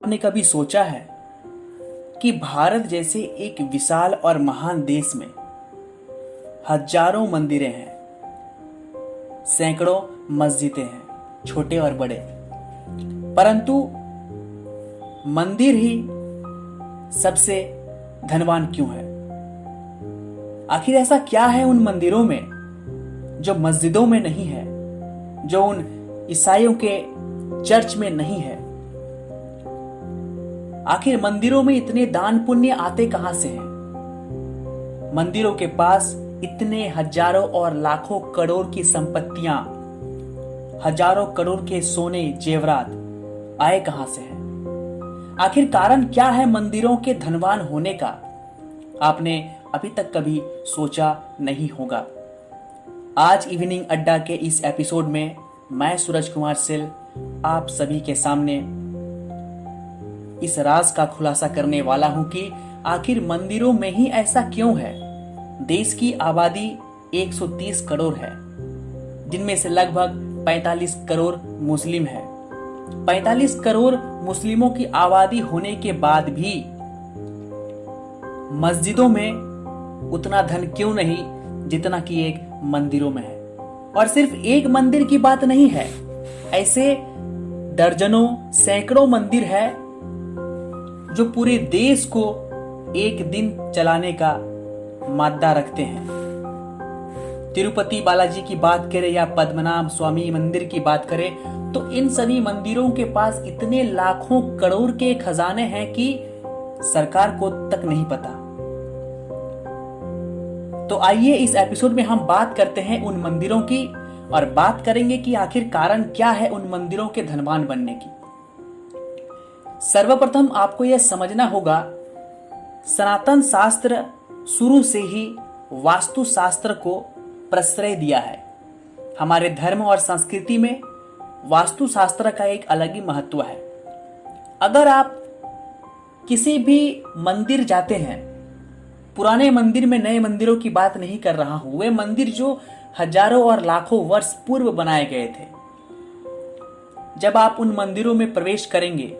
आपने कभी सोचा है कि भारत जैसे एक विशाल और महान देश में हजारों मंदिरें हैं, सैकड़ों मस्जिदें हैं, छोटे और बड़े, परंतु मंदिर ही सबसे धनवान क्यों है? आखिर ऐसा क्या है उन मंदिरों में जो मस्जिदों में नहीं है, जो उन ईसाइयों के चर्च में नहीं है? आखिर मंदिरों में इतने दान पुण्य आते कहां से हैं? मंदिरों के पास इतने हजारों और लाखों करोड़ की संपत्तियां, हजारों करोड़ के सोने जेवरात आए कहां से हैं? आखिर कारण क्या है मंदिरों के धनवान होने का? आपने अभी तक कभी सोचा नहीं होगा। आज इवनिंग अड्डा के इस एपिसोड में मैं सूरज कुमार सिल आप सभी के सामने इस राज का खुलासा करने वाला हूं कि आखिर मंदिरों में ही ऐसा क्यों है। देश की आबादी 130 करोड़ है, जिनमें से लगभग 45 करोड़ मुस्लिम है। 45 करोड़ मुस्लिमों की आबादी होने के बाद भी मस्जिदों में उतना धन क्यों नहीं जितना कि एक मंदिरों में है? और सिर्फ एक मंदिर की बात नहीं है, ऐसे दर्जनों सैकड़ों मंदिर है जो पूरे देश को एक दिन चलाने का मादा रखते हैं। तिरुपति बालाजी की बात करें या पद्मनाभ स्वामी मंदिर की बात करें तो इन सभी मंदिरों के पास इतने लाखों करोड़ के खजाने हैं कि सरकार को तक नहीं पता। तो आइए इस एपिसोड में हम बात करते हैं उन मंदिरों की और बात करेंगे कि आखिर कारण क्या है उन मंदिरों के धनवान बनने की। सर्वप्रथम आपको यह समझना होगा, सनातन शास्त्र शुरू से ही वास्तु शास्त्र को प्रश्रय दिया है। हमारे धर्म और संस्कृति में वास्तु शास्त्र का एक अलग ही महत्व है। अगर आप किसी भी मंदिर जाते हैं, पुराने मंदिर में नए मंदिरों की बात नहीं कर रहा हूं, वे मंदिर जो हजारों और लाखों वर्ष पूर्व बनाए गए थे, जब आप उन मंदिरों में प्रवेश करेंगे,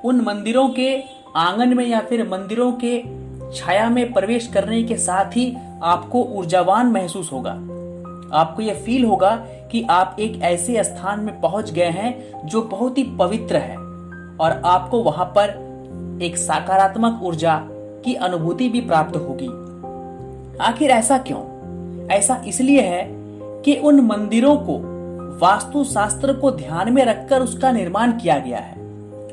उन मंदिरों के आंगन में या फिर मंदिरों के छाया में प्रवेश करने के साथ ही आपको ऊर्जावान महसूस होगा। आपको यह फील होगा कि आप एक ऐसे स्थान में पहुंच गए हैं जो बहुत ही पवित्र है और आपको वहां पर एक सकारात्मक ऊर्जा की अनुभूति भी प्राप्त होगी। आखिर ऐसा क्यों? ऐसा इसलिए है कि उन मंदिरों को वास्तु शास्त्र को ध्यान में रखकर उसका निर्माण किया गया है।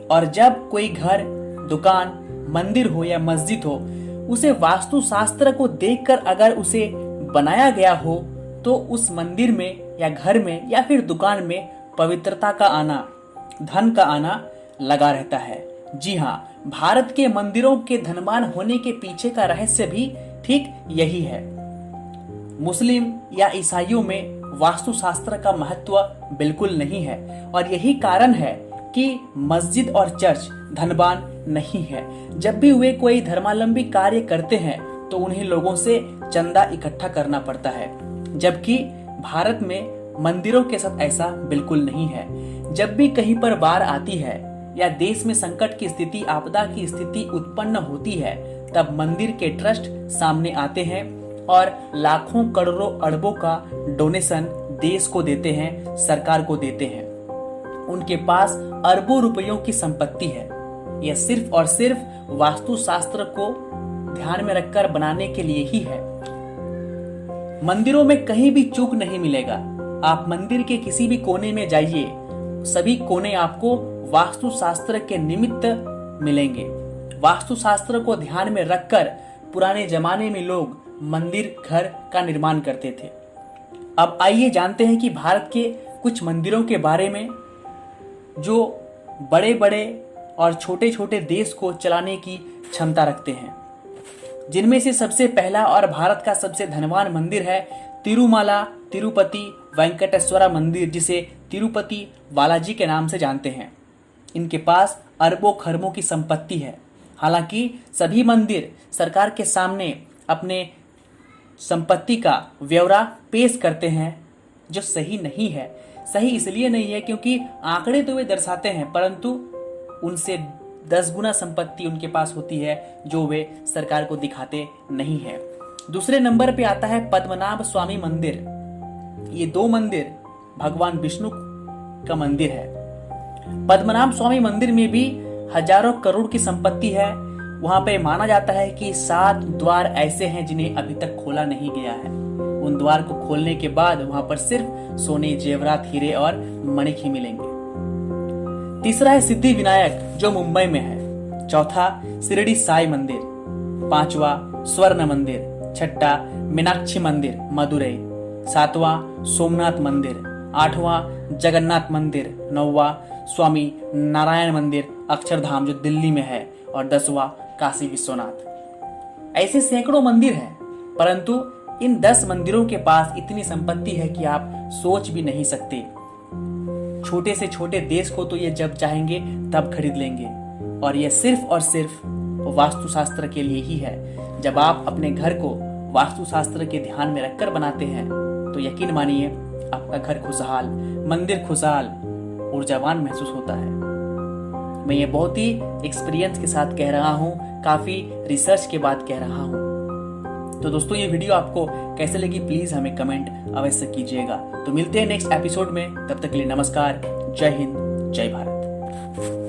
और जब कोई घर, दुकान, मंदिर हो या मस्जिद हो, उसे वास्तु शास्त्र को देखकर अगर उसे बनाया गया हो तो उस मंदिर में या घर में या फिर दुकान में पवित्रता का आना, धन का आना लगा रहता है। जी हाँ, भारत के मंदिरों के धनवान होने के पीछे का रहस्य भी ठीक यही है। मुस्लिम या ईसाइयों में वास्तु शास्त्र का महत्व बिल्कुल नहीं है और यही कारण है कि मस्जिद और चर्च धनवान नहीं है। जब भी वे कोई धर्मावलंबी कार्य करते हैं तो उन्हें लोगों से चंदा इकट्ठा करना पड़ता है, जबकि भारत में मंदिरों के साथ ऐसा बिल्कुल नहीं है। जब भी कहीं पर बाढ़ आती है या देश में संकट की स्थिति, आपदा की स्थिति उत्पन्न होती है, तब मंदिर के ट्रस्ट सामने आते हैं और लाखों करोड़ों अरबों का डोनेशन देश को देते हैं, सरकार को देते हैं। उनके पास अरबों रुपयों की संपत्ति है। यह सिर्फ और सिर्फ वास्तु शास्त्र को ध्यान में रखकर बनाने के लिए ही है। मंदिरों में कहीं भी चूक नहीं मिलेगा। आप मंदिर के किसी भी कोने में जाइए, सभी कोने आपको वास्तु शास्त्र के निमित्त मिलेंगे। वास्तु शास्त्र को ध्यान में रखकर पुराने जमाने में लोग मंदिर, घर का निर्माण करते थे। अब आइए जानते हैं कि भारत के कुछ मंदिरों के बारे में जो बड़े बड़े और छोटे छोटे देश को चलाने की क्षमता रखते हैं। जिनमें से सबसे पहला और भारत का सबसे धनवान मंदिर है तिरुमाला तिरुपति वेंकटेश्वरा मंदिर, जिसे तिरुपति बालाजी के नाम से जानते हैं। इनके पास अरबों खरबों की संपत्ति है। हालांकि सभी मंदिर सरकार के सामने अपने संपत्ति का ब्यौरा पेश करते हैं, जो सही नहीं है। सही इसलिए नहीं है क्योंकि आंकड़े तो वे दर्शाते हैं, परंतु उनसे 10 गुना संपत्ति उनके पास होती है जो वे सरकार को दिखाते नहीं है। दूसरे नंबर पे आता है पद्मनाभ स्वामी मंदिर। ये 2 मंदिर भगवान विष्णु का मंदिर है। पद्मनाभ स्वामी मंदिर में भी हजारों करोड़ की संपत्ति है। वहां पे माना जाता है कि 7 द्वार ऐसे हैं जिन्हें अभी तक खोला नहीं गया है। उन द्वार को खोलने के बाद वहां पर सिर्फ सोने, जेवरात, हीरे और मणिक ही मिलेंगे। तीसरा है सिद्धि विनायक जो मुंबई में है। चौथा शिरडी साई मंदिर। 5वां स्वर्ण मंदिर। छठा मीनाक्षी मंदिर मदुरई। 7वां सोमनाथ मंदिर। 8वां जगन्नाथ मंदिर। 9वां स्वामी नारायण मंदिर अक्षरधाम जो दिल्ली में है। और 10वां काशी विश्वनाथ। ऐसे सैकड़ों मंदिर हैं, परंतु इन 10 मंदिरों के पास इतनी संपत्ति है कि आप सोच भी नहीं सकते। छोटे से छोटे देश को तो ये जब चाहेंगे तब खरीद लेंगे, और यह सिर्फ और सिर्फ वास्तुशास्त्र के लिए ही है। जब आप अपने घर को वास्तुशास्त्र के ध्यान में रखकर बनाते हैं तो यकीन मानिए आपका घर खुशहाल, मंदिर खुशहाल, ऊर्जावान महसूस होता है। मैं ये बहुत ही एक्सपीरियंस के साथ कह रहा हूँ, काफी रिसर्च के बाद कह रहा हूँ। तो दोस्तों ये वीडियो आपको कैसे लगी प्लीज हमें कमेंट अवश्य कीजिएगा। तो मिलते हैं नेक्स्ट एपिसोड में, तब तक के लिए नमस्कार, जय हिंद, जय भारत।